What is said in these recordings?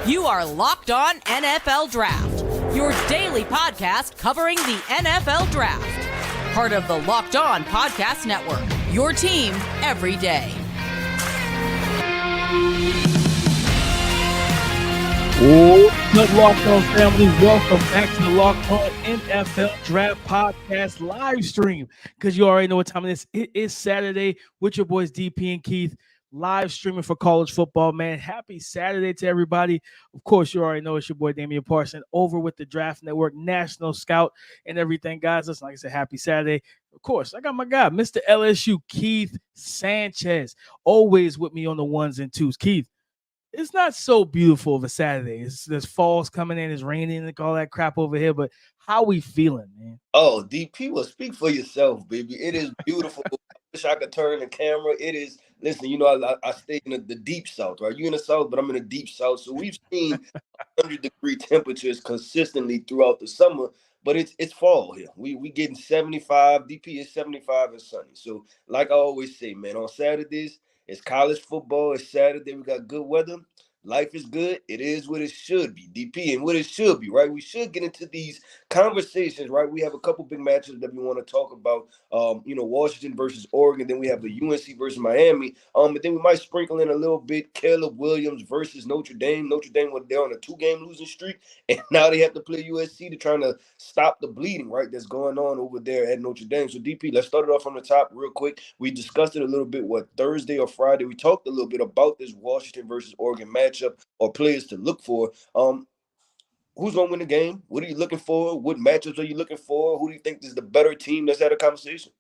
You are Locked On NFL Draft, your daily podcast covering the NFL Draft. Part of the Locked On Podcast Network, your team every day. What's up, Locked On family? Welcome back to the Locked On NFL Draft Podcast live stream. Because you already know what time it is. It is Saturday with your boys DP and Keith, live streaming for college football, man. Happy Saturday to everybody. Of course, you already know it's your boy Damian Parson over with the Draft Network, National Scout, and everything, guys. Listen, like I said, happy Saturday. Of course, I got my guy, Mr. LSU, Keith Sanchez, always with me on the ones and twos. Keith, it's not so beautiful of a Saturday. There's fall's coming in, it's raining, and all that crap over here. But how we feeling, man? Oh, DP, well, speak for yourself, baby. It is beautiful. I wish I could turn the camera. It is. Listen, you know, I stay in the deep south, right? You're in the south, but I'm in the deep south. So we've seen 100-degree temperatures consistently throughout the summer. But it's fall here. We getting 75. DP is 75 and sunny. So like I always say, man, on Saturdays, it's college football. It's Saturday. We got good weather. Life is good. It is what it should be, DP, and what it should be, right? We should get into these conversations, right? We have a couple big matches that we want to talk about. Washington versus Oregon. Then we have the UNC versus Miami. But then we might sprinkle in a little bit Caleb Williams versus Notre Dame. Notre Dame was there on a 2-game losing streak, and now they have to play USC to try to stop the bleeding, right? That's going on over there at Notre Dame. So DP, let's start it off from the top real quick. We discussed it a little bit, Thursday or Friday. We talked a little bit about this Washington versus Oregon match or players to look for. Who's going to win the game? What are you looking for? What matchups are you looking for? Who do you think is the better team? Let's have a conversation.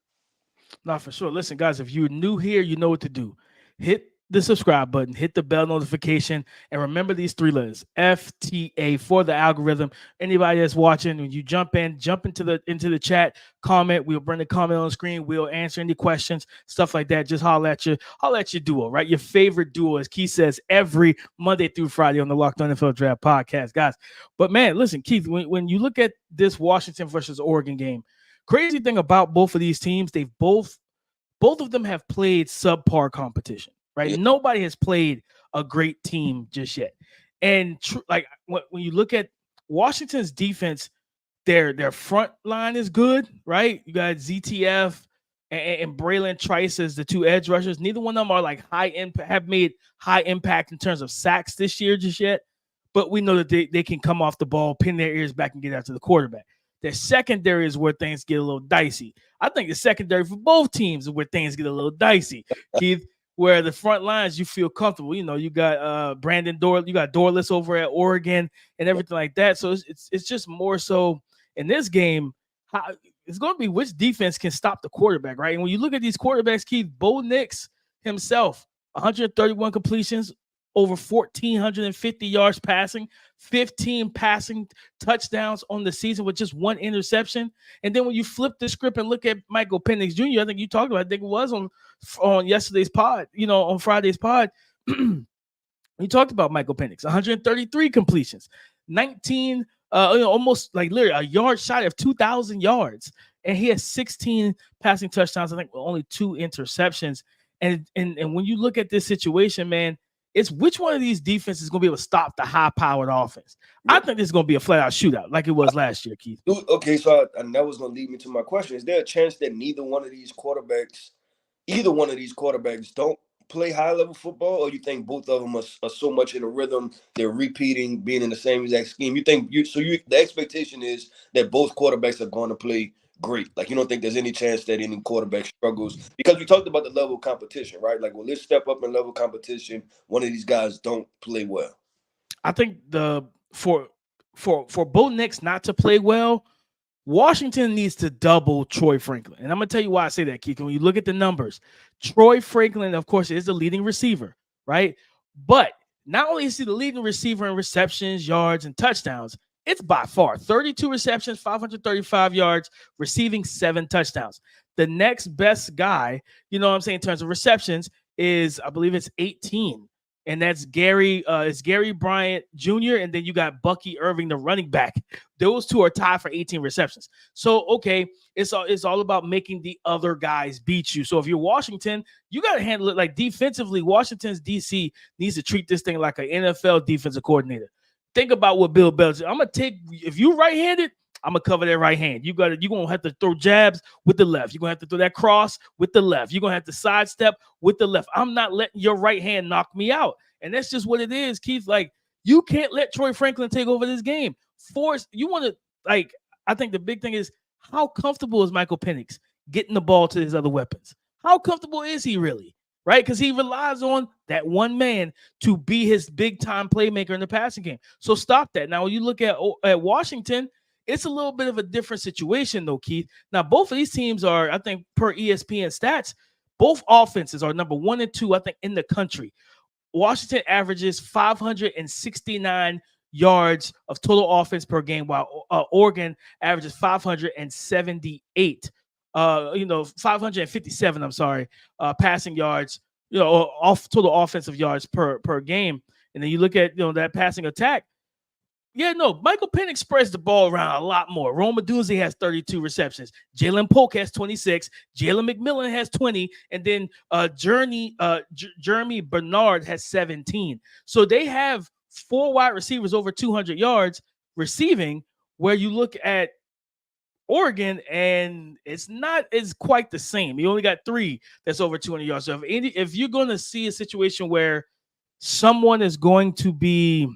No, for sure. Listen, guys, if you're new here, you know what to do. Hit the subscribe button, hit the bell notification, and remember these 3 letters, FTA, for the algorithm. Anybody that's watching, when you jump into the chat, comment. We'll bring the comment on the screen. We'll answer any questions, stuff like that. Just holler at your duo, right? Your favorite duo, as Keith says, every Monday through Friday on the Locked On NFL Draft Podcast, guys. But man, listen, Keith, when you look at this Washington versus Oregon game, crazy thing about both of these teams, they've both of them have played subpar competition. Right, yeah. Nobody has played a great team just yet, and when you look at Washington's defense, their front line is good, right? You got ZTF and Braylon Trice as the 2 edge rushers. Neither one of them are like have made high impact in terms of sacks this year just yet, but we know that they can come off the ball, pin their ears back, and get after the quarterback. Their secondary is where things get a little dicey. I think the secondary for both teams is where things get a little dicey, Keith. Where the front lines you feel comfortable, you got Brandon Dorless, you got Dorless over at Oregon and everything like that. So it's just more so in this game, it's going to be which defense can stop the quarterback, right? And when you look at these quarterbacks, Keith, Bo Nix himself, 131 completions, over 1,450 yards passing, 15 passing touchdowns on the season with just 1 interception. And then when you flip the script and look at Michael Penix Jr., I think you talked about, I think it was on yesterday's pod, on Friday's pod, you talked about Michael Penix, 133 completions, 19, almost like literally a yard shy of 2,000 yards. And he has 16 passing touchdowns, I think only 2 interceptions. And when you look at this situation, man, it's which one of these defenses is going to be able to stop the high-powered offense. I think this is going to be a flat-out shootout like it was last year, Keith. Okay, so and that was going to lead me to my question. Is there a chance that either one of these quarterbacks don't play high-level football, or you think both of them are so much in a rhythm, they're repeating, being in the same exact scheme? You think the expectation is that both quarterbacks are going to play great? Like, you don't think there's any chance that any quarterback struggles? Because we talked about the level of competition, right? Like, well, let's step up in level of competition. One of these guys don't play well. I think for Bo Nix not to play well, Washington needs to double Troy Franklin. And I'm going to tell you why I say that, Keith. When you look at the numbers, Troy Franklin, of course, is the leading receiver, right? But not only is he the leading receiver in receptions, yards, and touchdowns, it's by far 32 receptions, 535 yards, receiving 7 touchdowns. The next best guy, in terms of receptions is, I believe it's 18. and that's it's Gary Bryant Jr. and then you got Bucky Irving, the running back. Those two are tied for 18 receptions. So okay, it's all about making the other guys beat you. So if you're Washington, you got to handle it like defensively. Washington's DC needs to treat this thing like an NFL defensive coordinator. Think about what Bill Belichick. I'm gonna take if you right-handed. I'm gonna cover that right hand. You're gonna have to throw jabs with the left. You're gonna have to throw that cross with the left. You're gonna have to sidestep with the left. I'm not letting your right hand knock me out. And that's just what it is, Keith. Like, you can't let Troy Franklin take over this game. I think the big thing is, how comfortable is Michael Penix getting the ball to his other weapons? How comfortable is he really? Right? Because he relies on that one man to be his big-time playmaker in the passing game. So stop that. Now, when you look at Washington, it's a little bit of a different situation, though, Keith. Now, both of these teams are, I think, per ESPN stats, both offenses are number 1 and 2, I think, in the country. Washington averages 569 yards of total offense per game, while Oregon averages 578. 557, I'm sorry, passing yards, off total offensive yards per game. And then you look at, that passing attack. Yeah, no, Michael Penix spreads the ball around a lot more. Rome Odunze has 32 receptions. Jalen Polk has 26. Jalen McMillan has 20. And then Jeremy Bernard has 17. So they have 4 wide receivers over 200 yards receiving, where you look at Oregon, and it's quite the same. You only got 3 that's over 200 yards. So if you're going to see a situation where someone is going to be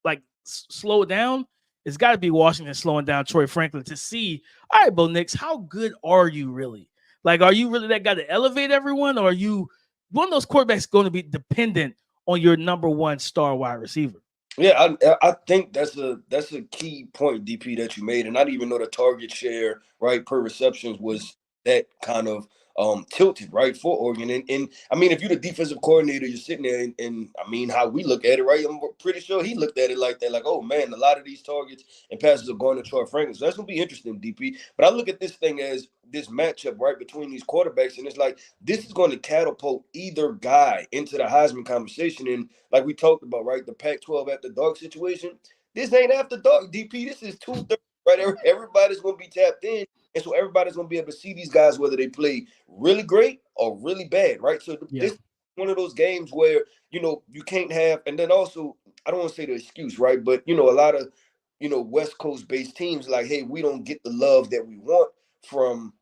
like slow down, it's got to be Washington slowing down Troy Franklin to see, all right, Bo Nix, how good are you really? Like, are you really that guy to elevate everyone, or are you one of those quarterbacks going to be dependent on your number 1 star wide receiver? Yeah, I think that's a key point, DP, that you made, and I didn't even know the target share, right, per receptions was that kind of tilted, right, for Oregon. And I mean, if you're the defensive coordinator, you're sitting there, and I mean, how we look at it, right? I'm pretty sure he looked at it like that, like, oh man, a lot of these targets and passes are going to Troy Franklin. So that's gonna be interesting, DP. But I look at this thing as this matchup, right, between these quarterbacks, and it's like this is going to catapult either guy into the Heisman conversation. And like we talked about, right, the Pac-12 after dark situation. This ain't after dark, DP. This is 2:30, right? Everybody's gonna be tapped in. And so everybody's going to be able to see these guys, whether they play really great or really bad, right? So This is one of those games where, you can't have, and then also, I don't want to say the excuse, right? But, a lot of, West Coast-based teams like, hey, we don't get the love that we want from,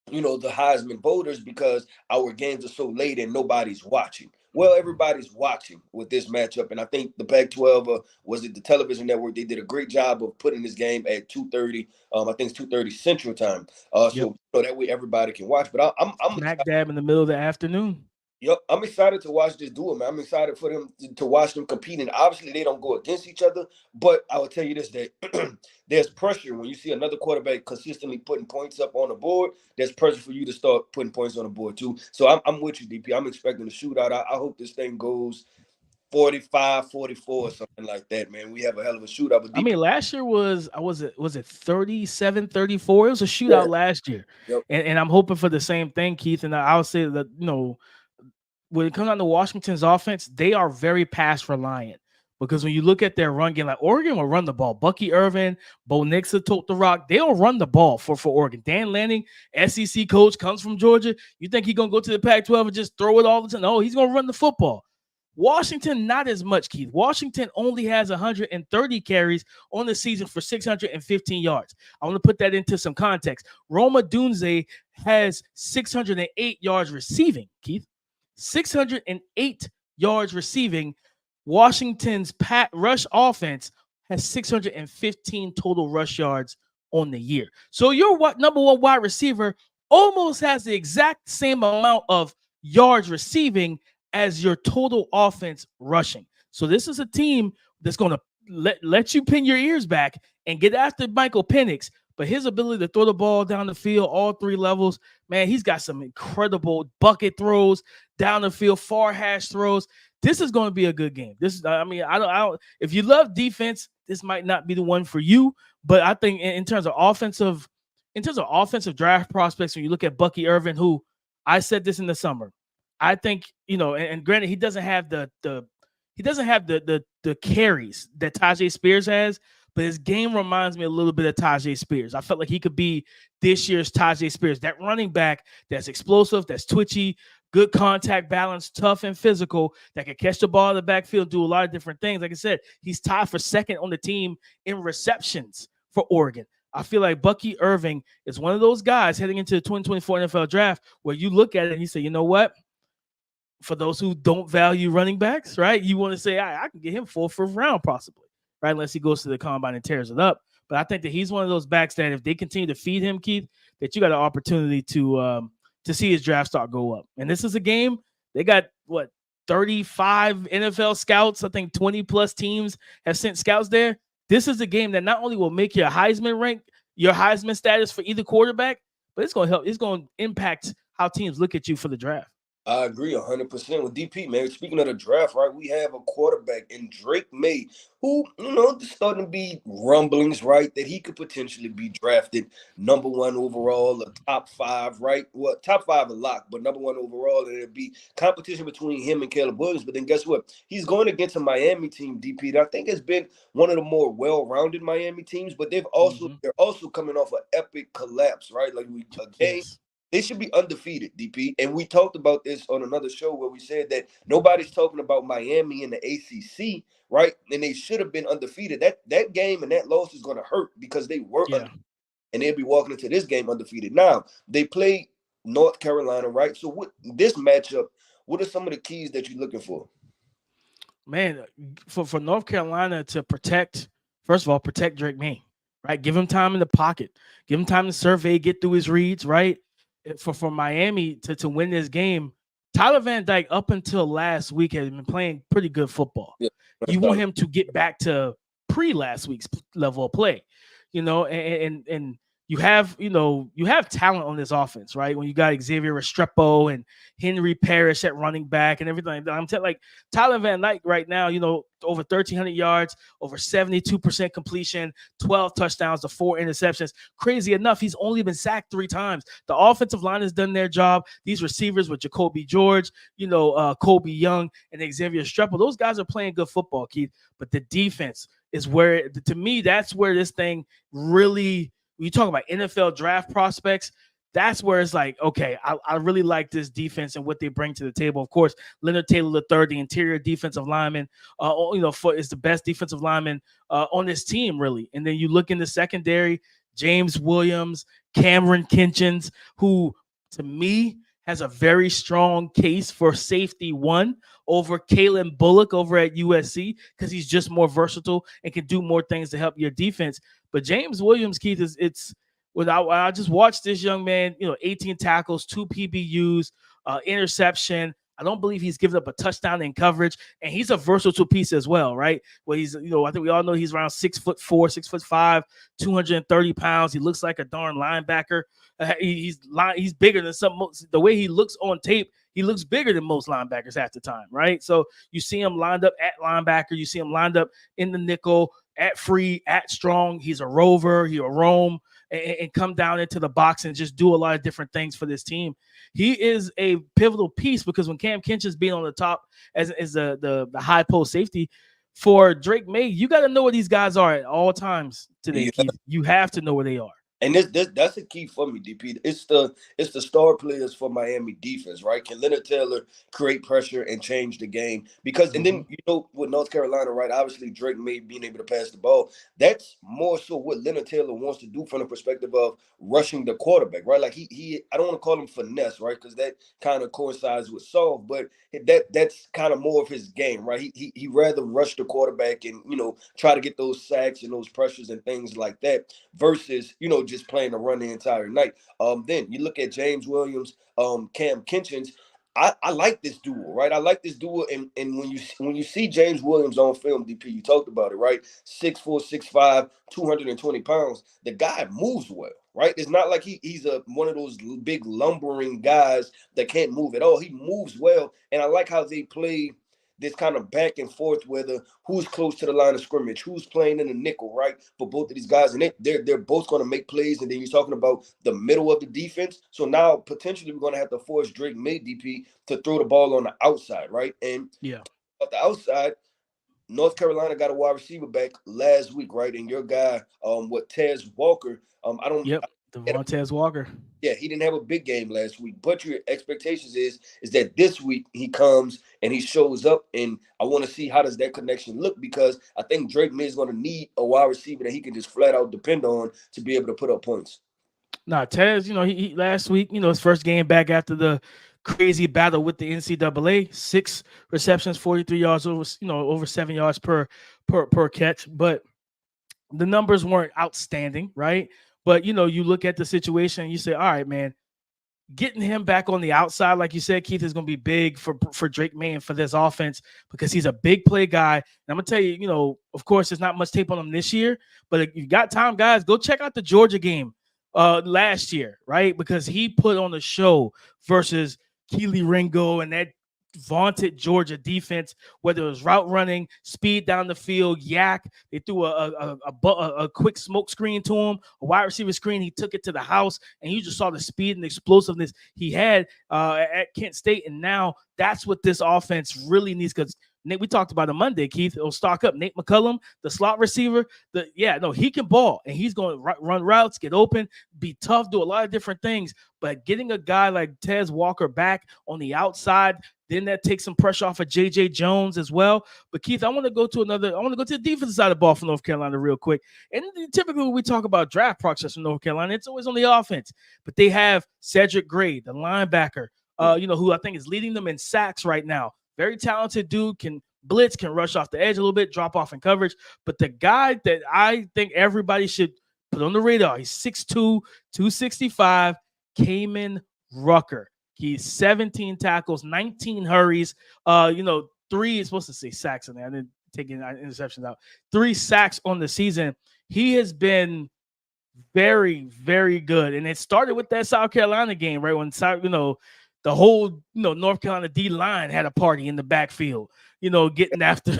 the Heisman voters because our games are so late and nobody's watching. Well, everybody's watching with this matchup, and I think the Pac-12 was it the television network? They did a great job of putting this game at 2:30. I think it's 2:30 Central Time. So that way everybody can watch. But I'm smack dab in the middle of the afternoon. Yep, I'm excited to watch this duel, man. I'm excited for them to watch them compete. And obviously, they don't go against each other. But I will tell you this, that there's pressure when you see another quarterback consistently putting points up on the board. There's pressure for you to start putting points on the board, too. So I'm with you, DP. I'm expecting a shootout. I hope this thing goes 45-44 or something like that, man. We have a hell of a shootout. But I mean, last year was it 37-34? It was a shootout last year. Yep. And I'm hoping for the same thing, Keith. And I would say that, when it comes down to Washington's offense, they are very pass reliant, because when you look at their run game, like Oregon will run the ball. Bucky Irving, Bo Nix will tote the rock. They'll run the ball for Oregon. Dan Lanning, SEC coach, comes from Georgia. You think he's going to go to the Pac-12 and just throw it all the time? No, he's going to run the football. Washington, not as much, Keith. Washington only has 130 carries on the season for 615 yards. I want to put that into some context. Rome Odunze has 608 yards receiving, Keith. 608 yards receiving. Washington's rush offense has 615 total rush yards on the year. So your number 1 wide receiver almost has the exact same amount of yards receiving as your total offense rushing. So this is a team that's going to let you pin your ears back and get after Michael Penix. But his ability to throw the ball down the field, all 3 levels, man, he's got some incredible bucket throws down the field, far hash throws. This is going to be a good game. I don't. If you love defense, this might not be the one for you. But I think in terms of offensive draft prospects, when you look at Bucky Irving, who I said this in the summer, I think, and granted, he doesn't have the carries that Tajay Spears has, but his game reminds me a little bit of Tajay Spears. I felt like he could be this year's Tajay Spears, that running back that's explosive, that's twitchy, good contact balance, tough and physical, that can catch the ball in the backfield, do a lot of different things. Like I said, he's tied for second on the team in receptions for Oregon. I feel like Bucky Irving is one of those guys heading into the 2024 NFL draft where you look at it and you say, you know what? For those who don't value running backs, right? You want to say, I can get him 4th, 5th round possibly, right? Unless he goes to the combine and tears it up. But I think that he's one of those backs that if they continue to feed him, Keith, that you got an opportunity to see his draft stock go up. And this is a game, they got, 35 NFL scouts. I think 20 plus teams have sent scouts there. This is a game that not only will make your Heisman rank, your Heisman status for either quarterback, but it's going to help. It's going to impact how teams look at you for the draft. I agree 100% with DP, man. Speaking of the draft, right, we have a quarterback in Drake Maye who, there's starting to be rumblings, right, that he could potentially be drafted number 1 overall, a top 5, right? Well, top 5 a lock, but number 1 overall, and it'll be competition between him and Caleb Williams. But then guess what? He's going against a Miami team, DP, that I think has been one of the more well-rounded Miami teams, but they're also coming off an epic collapse, right? Like Yes. They should be undefeated, DP. And we talked about this on another show where we said that nobody's talking about Miami in the ACC, right? And they should have been undefeated. That game and that loss is going to hurt because they were undefeated, and they'll be walking into this game undefeated. Now, they play North Carolina, right? So what this matchup, what are some of the keys that you're looking for? Man, for North Carolina to protect Drake Maye, right? Give him time in the pocket. Give him time to survey, get through his reads, right? For Miami to win this game, Tyler Van Dyke up until last week has been playing pretty good football. Yeah. You want him to get back to pre-last week's level of play, and you have talent on this offense, right? When you got Xavier Restrepo and Henry Parrish at running back and everything like that. I'm telling like Tyler Van Dyke right now, over 1,300 yards, over 72% completion, 12 touchdowns to 4 interceptions. Crazy enough, he's only been sacked 3 times. The offensive line has done their job. These receivers with Jacoby George, Kobe Young and Xavier Restrepo, those guys are playing good football, Keith. But the defense is where, to me, that's where this thing really, when you talk about NFL draft prospects, that's where it's like, okay, I really like this defense and what they bring to the table. Of course, Leonard Taylor III, the interior defensive lineman, is the best defensive lineman on this team, really. And then you look in the secondary, James Williams, Cameron Kinchins, who, to me, has a very strong case for safety 1 over Kalen Bullock over at USC because he's just more versatile and can do more things to help your defense. But James Williams, Keith, I just watched this young man, 18 tackles, 2 PBUs, interception. I don't believe he's given up a touchdown in coverage, and he's a versatile piece as well, right? Well, he's, I think we all know he's around 6'4", 6'5", 230 pounds. He looks like a darn linebacker. He's bigger than the way he looks on tape. He looks bigger than most linebackers half the time, right? So you see him lined up at linebacker. You see him lined up in the nickel, at free, at strong. He's a rover. He'll roam and come down into the box and just do a lot of different things for this team. He is a pivotal piece because when Cam Kinchins being on the top as the high post safety for Drake Maye, you got to know where these guys are at all times today, yeah. Keith. You have to know where they are. And that's a key for me, DP. It's the star players for Miami defense, right? Can Leonard Taylor create pressure and change the game? Because and then with North Carolina, right? Obviously Drake Maye being able to pass the ball. That's more so what Leonard Taylor wants to do from the perspective of rushing the quarterback, right? Like he I don't want to call him finesse, right? Because that kind of coincides with Saul, but that's kind of more of his game, right? He rather rush the quarterback and try to get those sacks and those pressures and things like that versus just playing to run the entire night. Then you look at James Williams, Cam Kinchins. I like this duo, right? I like this duo, and when you see James Williams on film, DP, you talked about it, right? 6'4", 6'5", 220 pounds. The guy moves well, right? It's not like he's one of those big lumbering guys that can't move at all. He moves well, and I like how they play this kind of back and forth, whether who's close to the line of scrimmage, who's playing in the nickel, right? For both of these guys, and they're both going to make plays. And then you're talking about the middle of the defense. So now potentially we're going to have to force Drake Maye, DP, to throw the ball on the outside, right? And yeah, on the outside, North Carolina got a wide receiver back last week, right? And your guy, Tez Walker, I don't. yep, Devontae Walker. Yeah, he didn't have a big game last week, but your expectations is that this week he comes and he shows up, and I want to see how does that connection look, because I think Drake May is going to need a wide receiver that he can just flat out depend on to be able to put up points. Nah, Tez, he last week, his first game back after the crazy battle with the NCAA, 6 receptions, 43 yards, over 7 yards per catch, but the numbers weren't outstanding, right? But you look at the situation and you say, all right, man, getting him back on the outside, like you said, Keith, is going to be big for Drake Maye and for this offense, because he's a big play guy. And I'm going to tell you, of course, there's not much tape on him this year, but if you got time, guys, go check out the Georgia game last year, right? Because he put on a show versus Keely Ringo and that vaunted Georgia defense, whether it was route running, speed down the field, yak. They threw a quick smoke screen to him, a wide receiver screen. He took it to the house, and you just saw the speed and explosiveness he had at Kent State. And now that's what this offense really needs, because we talked about it Monday, Keith. It'll stock up Nate McCullum, the slot receiver. He can ball, and he's going to run routes, get open, be tough, do a lot of different things. But getting a guy like Tez Walker back on the outside, then that takes some pressure off of J.J. Jones as well. But Keith, I want to go to the defensive side of the ball for North Carolina real quick. And typically when we talk about draft process for North Carolina, it's always on the offense. But they have Cedric Gray, the linebacker, who I think is leading them in sacks right now. Very talented dude, can blitz, can rush off the edge a little bit, drop off in coverage. But the guy that I think everybody should put on the radar, he's 6'2", 265, Kamen Rucker. He's 17 tackles, 19 hurries. 3 is supposed to say sacks in there. I didn't take any interceptions out. 3 sacks on the season. He has been very, very good. And it started with that South Carolina game, right? When the whole North Carolina D line had a party in the backfield, getting after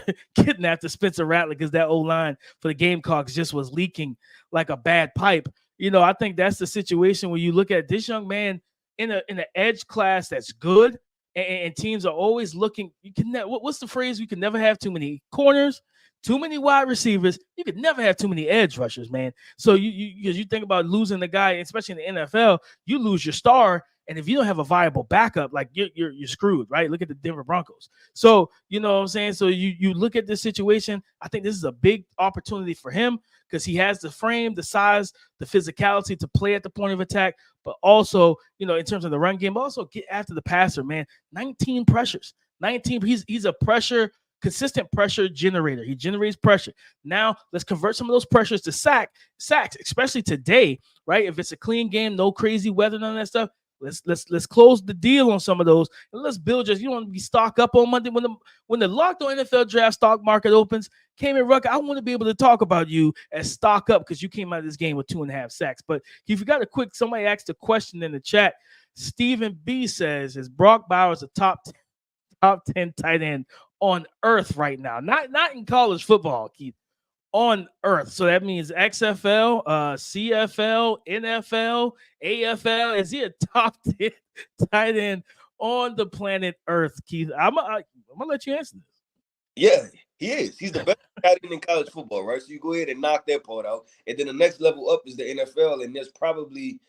Spencer Rattler, because that O-line for the Gamecocks just was leaking like a bad pipe. I think that's the situation where you look at this young man in an edge class that's good, and teams are always looking. What's the phrase? You can never have too many corners, too many wide receivers. You could never have too many edge rushers, man. So you think about losing the guy, especially in the NFL, you lose your star. And if you don't have a viable backup, like you're screwed, right? Look at the Denver Broncos. So, you know what I'm saying? So you look at this situation, I think this is a big opportunity for him, because he has the frame, the size, the physicality to play at the point of attack, but also, in terms of the run game, also get after the passer, man. 19 pressures, 19. He's a consistent pressure generator. He generates pressure. Now let's convert some of those pressures to sacks, especially today, right? If it's a clean game, no crazy weather, none of that stuff. Let's close the deal on some of those, and let's build. You don't want to be stock up on Monday when the locked on NFL draft stock market opens. Kamen Rucker, I want to be able to talk about you as stock up, because you came out of this game with 2.5 sacks. But if you got somebody asked a question in the chat. Stephen B says, is Brock Bowers a top 10 tight end on earth right now? Not in college football, Keith. On earth. So that means XFL, CFL, NFL, AFL. Is he a top 10 tight end on the planet Earth, Keith? I'm gonna let you answer this. Yeah, he is. He's the best tight end in college football, right? So you go ahead and knock that part out. And then the next level up is the NFL. And there's probably,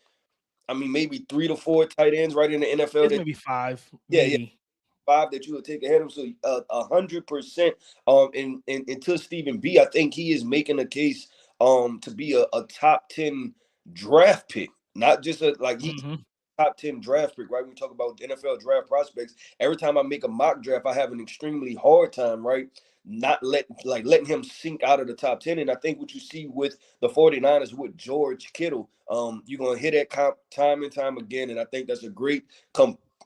maybe 3 to 4 tight ends right in the NFL. There's maybe 5. Yeah, maybe. yeah. 5 that you would take ahead of him. So 100%. And to Stephen B, I think he is making a case to be a top 10 draft pick, not just top 10 draft pick, right? When we talk about NFL draft prospects, every time I make a mock draft, I have an extremely hard time, right? Not letting him sink out of the top 10. And I think what you see with the 49ers with George Kittle, you're going to hit that comp time and time again. And I think that's a great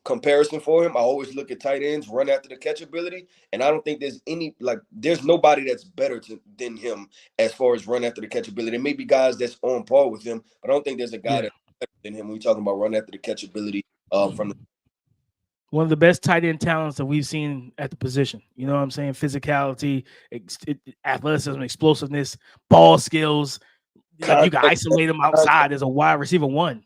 comparison for him. I always look at tight ends, run after the catchability, and I don't think there's nobody that's better than him as far as run after the catchability. There may be guys that's on par with him, but I don't think there's a guy that's better than him when we're talking about run after the catchability from the One of the best tight end talents that we've seen at the position. You know what I'm saying? Physicality, athleticism, explosiveness, ball skills. Like you can Contact, isolate him contact, outside as a wide receiver one.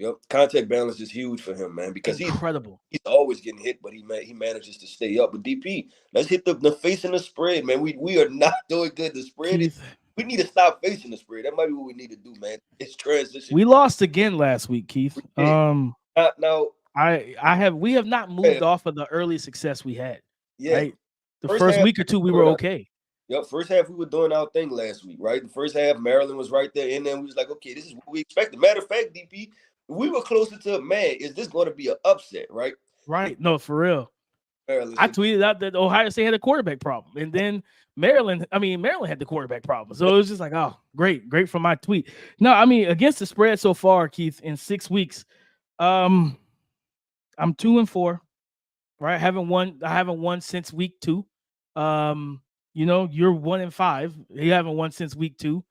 yep. Contact balance is huge for him, man, because Incredible. he's always getting hit, but he manages to stay up. But DP, let's hit the face and the spread, man. We are not doing good. The spread is. Keith, We need to stop facing the spread. That might be what we need to do, man. It's transition. we lost again last week, Keith. Now, We have not moved off of the early success we had. yeah. Right. The first half, week or two, we were okay. Yep. First half, we were doing our thing last week, right? The first half, Maryland was right there, and then we was like, okay, this is what we expected. Matter of fact, DP, we were closer to, man, is this going to be an upset, right? Right. No, for real. Maryland, I tweeted out that Ohio State had a quarterback problem, and then Maryland had the quarterback problem. So it was just like, oh, great for my tweet. No, I mean, against the spread so far, Keith, in 6 weeks, I'm 2-4. Right, I haven't won since week 2. You know, you're 1-5. You haven't won since week 2.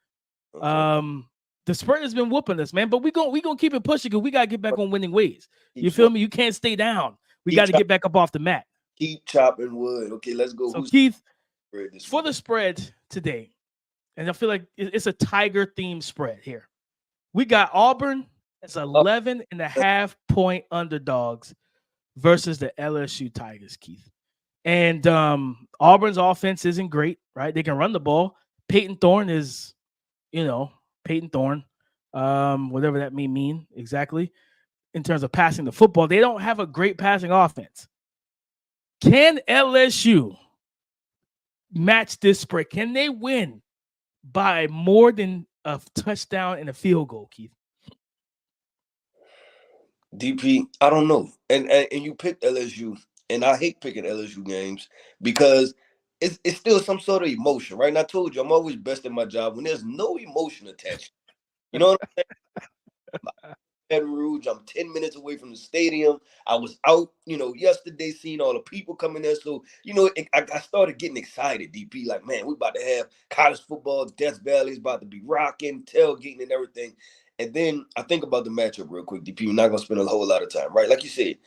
Okay. The spread has been whooping us, man. But we gonna keep it pushing because we gotta get back on winning ways. You feel me? You can't stay down. We got to get back up off the mat. Keep chopping wood. Okay, let's go. So Keith, for the spread today, and I feel like it's a Tiger themed spread here. We got Auburn as 11.5 point underdogs versus the LSU Tigers, Keith. And Auburn's offense isn't great, right? They can run the ball. Peyton Thorne is, Peyton Thorne, whatever that may mean exactly in terms of passing the football. They don't have a great passing offense. Can LSU match this spread? Can they win by more than a touchdown and a field goal, Keith? DP, I don't know. And you picked LSU, and I hate picking LSU games because it's still some sort of emotion, right? And I told you, I'm always best at my job when there's no emotion attached. You know what I'm saying? Baton Rouge, I'm 10 minutes away from the stadium. I was out, yesterday seeing all the people coming there. So, I started getting excited, DP. Like, man, we about to have college football. Death Valley is about to be rocking, tailgating and everything. And then I think about the matchup real quick, DP. We're not going to spend a whole lot of time, right? Like you said,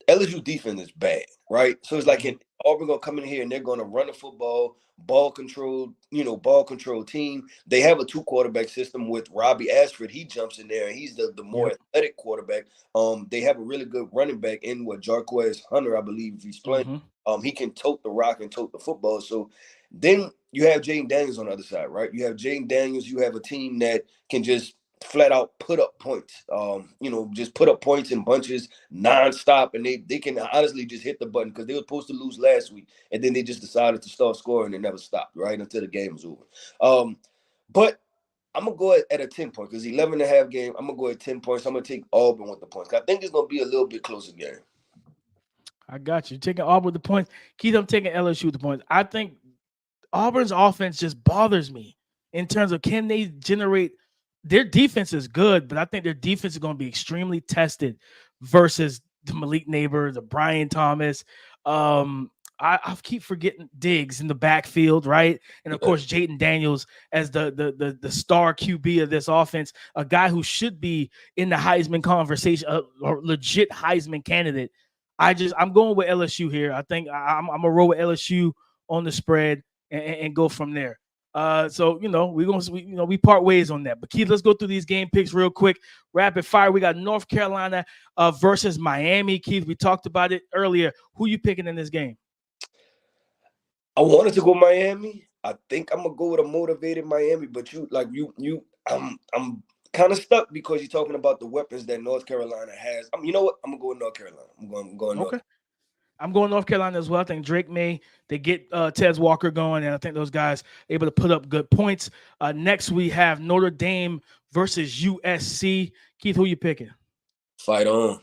LSU defense is bad, right? So it's like Auburn going to come in here and they're going to run the football, ball control team. They have a 2-quarterback system with Robbie Ashford. He jumps in there and he's the more athletic quarterback. They have a really good running back in Jarquez Hunter, I believe, if he's playing. He can tote the rock and tote the football. So then you have Jaden Daniels on the other side, right? You have Jaden Daniels. You have a team that can just flat out put up points, just put up points in bunches nonstop. And they can honestly just hit the button because they were supposed to lose last week. And then they just decided to start scoring and never stopped, right, until the game was over. But I'm going to go at a 10-point because 11.5 game. I'm going to go at 10 points. I'm going to take Auburn with the points. I think it's going to be a little bit closer game. I got you. Taking Auburn with the points. Keith, I'm taking LSU with the points. I think Auburn's offense just bothers me in terms of can they generate. Their defense is good, but I think their defense is going to be extremely tested versus the Malik Neighbor, the Brian Thomas. I keep forgetting Diggs in the backfield, right? And of course, Jaden Daniels as the star QB of this offense, a guy who should be in the Heisman conversation, a legit Heisman candidate. I'm going with LSU here. I think I'm gonna roll with LSU on the spread and go from there. So we part ways on that. But Keith, let's go through these game picks real quick. Rapid fire. We got North Carolina versus Miami. Keith, we talked about it earlier. Who you picking in this game? I wanted to go Miami. I think I'm gonna go with a motivated Miami, but I'm kind of stuck because you're talking about the weapons that North Carolina has. You know what? I'm gonna go with North Carolina. I'm going North. Okay. I'm going North Carolina as well. I think Drake Maye, they get Tez Walker going, and I think those guys able to put up good points. Next, we have Notre Dame versus USC. Keith, who you picking? Fight on.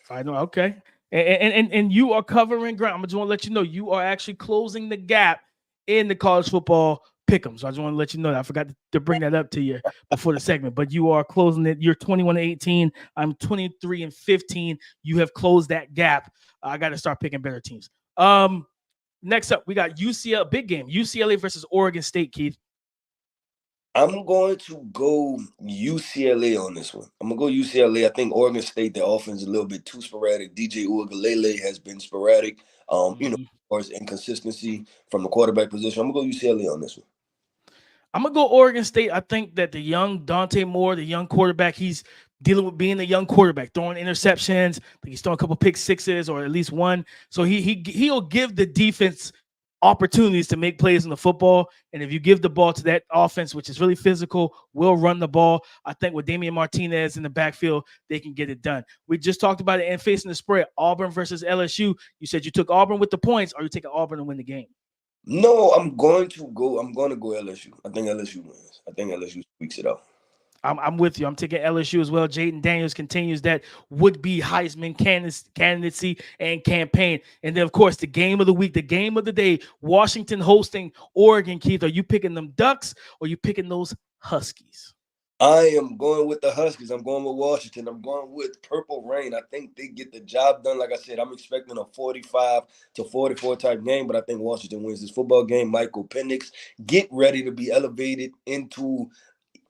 Fight on. Okay. And you are covering ground. I just want to let you know you are actually closing the gap in the college football pick'em. So I just want to let you know that I forgot to bring that up to you before the segment, but you are closing it. You're 21-18. I'm 23-15. You have closed that gap. I got to start picking better teams. Next up, we got UCLA, big game. UCLA versus Oregon State, Keith. I'm going to go UCLA on this one. I'm going to go UCLA. I think Oregon State, their offense is a little bit too sporadic. DJ Uiagalelei has been sporadic, as far as inconsistency from the quarterback position. I'm going to go UCLA on this one. I'm going to go Oregon State. I think that the young Dante Moore, the young quarterback, he's dealing with being a young quarterback, throwing interceptions. I think he's throwing a couple pick sixes or at least one. So he'll give the defense opportunities to make plays in the football. And if you give the ball to that offense, which is really physical, will run the ball. I think with Damian Martinez in the backfield, they can get it done. We just talked about it and facing the spread, Auburn versus LSU. You said you took Auburn with the points, or you take Auburn to win the game? No, I'm going to go LSU. I think LSU wins. I think LSU squeaks it out. I'm with you. I'm taking LSU as well. Jaden Daniels continues that would-be Heisman candidacy and campaign. And then, of course, the game of the week, the game of the day, Washington hosting Oregon. Keith, are you picking them Ducks or are you picking those Huskies? I am going with the Huskies. I'm going with Washington. I'm going with Purple Rain. I think they get the job done. Like I said, I'm expecting a 45-44 type game, but I think Washington wins this football game. Michael Penix, get ready to be elevated into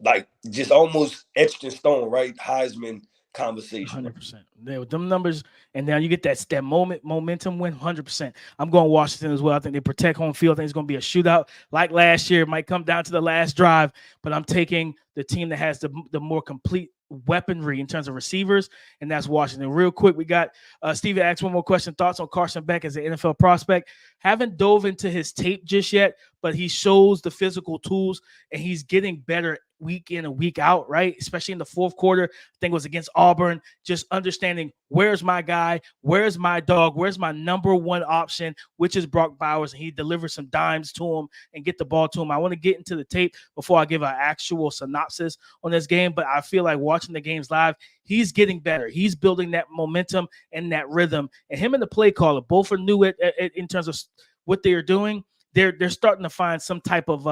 like just almost etched in stone, right? Heisman conversation. 100%. There with them numbers, and now you get that momentum win. 100%. I'm going Washington as well. I think they protect home field. I think it's going to be a shootout like last year. It might come down to the last drive, but I'm taking the team that has the more complete weaponry in terms of receivers, and that's Washington. Real quick, we got Steve asked one more question. Thoughts on Carson Beck as an NFL prospect? Haven't dove into his tape just yet, but he shows the physical tools, and he's getting better week in and week out, right? Especially in the fourth quarter. I think it was against Auburn. Just understanding where's my guy, where's my dog, where's my number one option, which is Brock Bowers, and he delivers some dimes to him and get the ball to him. I want to get into the tape before I give an actual synopsis on this game, but I feel like watching the games live, he's getting better. He's building that momentum and that rhythm, and him and the play caller both are new in terms of what they are doing. They're starting to find some type of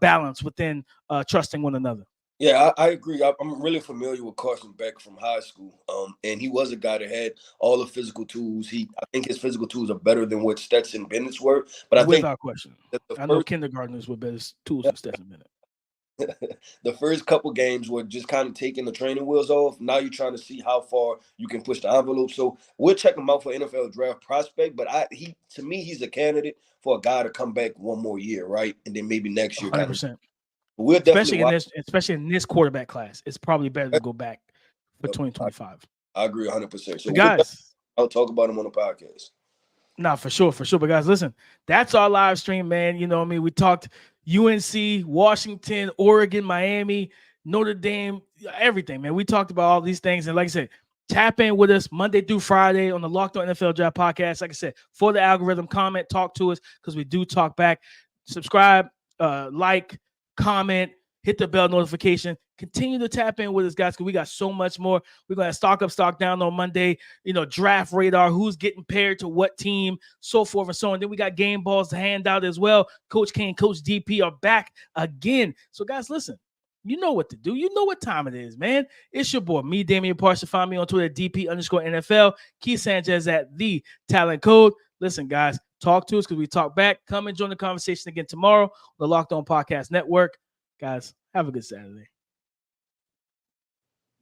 balance within trusting one another. Yeah, I agree. I'm really familiar with Carson Beck from high school, and he was a guy that had all the physical tools. I think his physical tools are better than what Stetson Bennett's were. But without question, I know kindergartners with better tools than Stetson Bennett. The first couple games were just kind of taking the training wheels off. Now you're trying to see how far you can push the envelope. So we'll check him out for NFL draft prospect. But to me, he's a candidate for a guy to come back one more year, right? And then maybe next year. 100%. We'll especially in this quarterback class, it's probably better to go back for 2025. I agree 100%. So guys, I'll talk about him on the podcast. Nah, for sure. But guys, listen, that's our live stream, man. You know what I mean? We talked UNC, Washington, Oregon, Miami, Notre Dame, everything, man. We talked about all these things. And like I said, tap in with us Monday through Friday on the Locked On NFL Draft podcast. Like I said, for the algorithm, comment, talk to us because we do talk back. Subscribe, like, comment, hit the bell notification. Continue to tap in with us, guys, because we got so much more. We're going to have stock up, stock down on Monday, draft radar, who's getting paired to what team, so forth and so on. Then we got game balls to hand out as well. Coach K and Coach DP are back again. So, guys, listen, you know what to do. You know what time it is, man. It's your boy, me, Damian Parson. Find me on Twitter at DP_NFL. Keith Sanchez at The Talent Code. Listen, guys, talk to us because we talk back. Come and join the conversation again tomorrow on the Locked On Podcast Network. Guys, have a good Saturday.